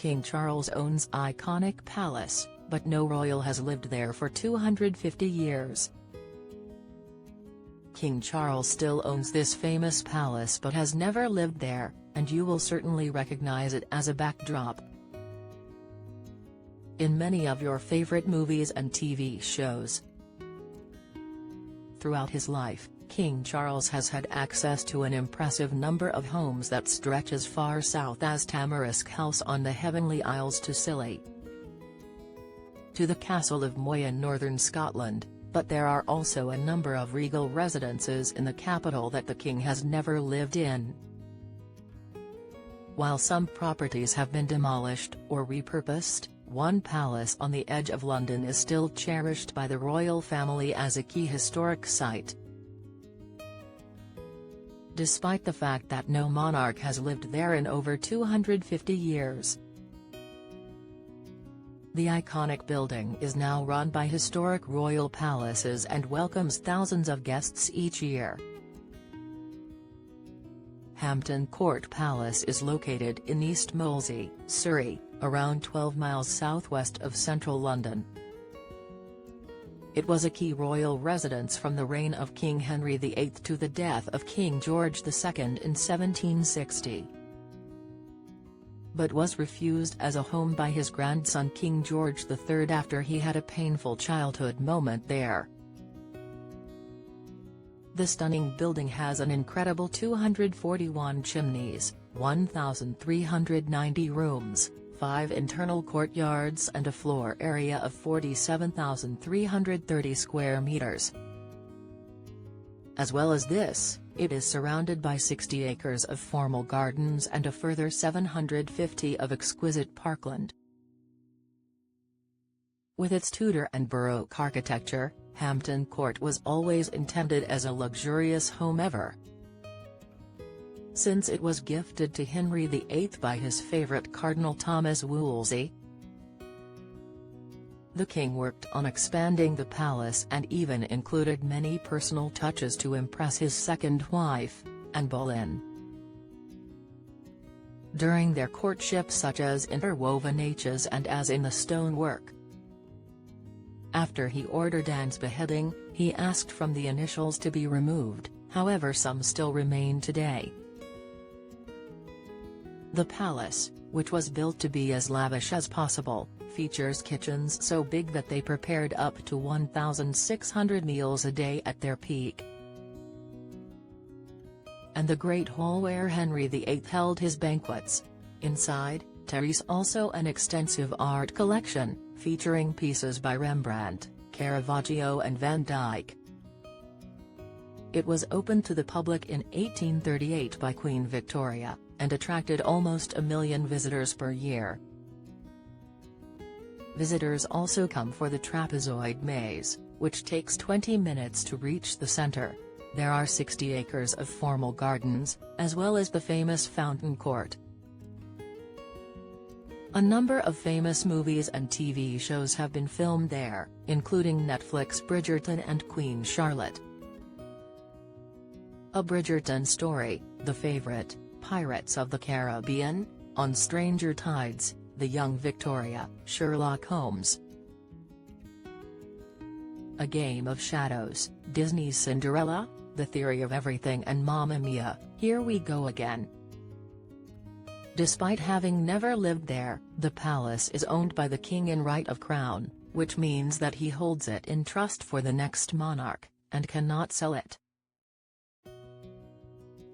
King Charles owns iconic palace, but no royal has lived there for 250 years. King Charles still owns this famous palace but has never lived there, and you will certainly recognize it as a backdrop. In many of your favorite movies and TV shows. Throughout his life, King Charles has had access to an impressive number of homes that stretch as far south as Tamarisk House on the Heavenly Isles to Scilly, to the Castle of Moy in northern Scotland, but there are also a number of regal residences in the capital that the king has never lived in. While some properties have been demolished or repurposed, one palace on the edge of London is still cherished by the royal family as a key historic site. Despite the fact that no monarch has lived there in over 250 years. The iconic building is now run by Historic Royal Palaces and welcomes thousands of guests each year. Hampton Court Palace is located in East Molesey, Surrey, around 12 miles southwest of central London. It was a key royal residence from the reign of King Henry VIII to the death of King George II in 1760. But was refused as a home by his grandson King George III after he had a painful childhood moment there. The stunning building has an incredible 241 chimneys, 1,390 rooms, 5 internal courtyards and a floor area of 47,330 square meters. As well as this, it is surrounded by 60 acres of formal gardens and a further 750 of exquisite parkland. With its Tudor and Baroque architecture, Hampton Court was always intended as a luxurious home since it was gifted to Henry VIII by his favourite Cardinal Thomas Wolsey. The king worked on expanding the palace and even included many personal touches to impress his second wife, Anne Boleyn. During their courtship, such as interwoven niches and as in the stonework. After he ordered Anne's beheading, he asked from the initials to be removed, however some still remain today. The palace, which was built to be as lavish as possible, features kitchens so big that they prepared up to 1,600 meals a day at their peak. And the great hall where Henry VIII held his banquets. Inside, there is also an extensive art collection, featuring pieces by Rembrandt, Caravaggio and Van Dyck. It was opened to the public in 1838 by Queen Victoria, and attracted almost 1 million visitors per year. Visitors also come for the trapezoid maze, which takes 20 minutes to reach the center. There are 60 acres of formal gardens, as well as the famous Fountain Court. A number of famous movies and TV shows have been filmed there, including Netflix Bridgerton and Queen Charlotte. A Bridgerton Story, The Favourite, Pirates of the Caribbean, On Stranger Tides, The Young Victoria, Sherlock Holmes. A Game of Shadows, Disney's Cinderella, The Theory of Everything and Mamma Mia, Here We Go Again. Despite having never lived there, the palace is owned by the king in right of crown, which means that he holds it in trust for the next monarch, and cannot sell it.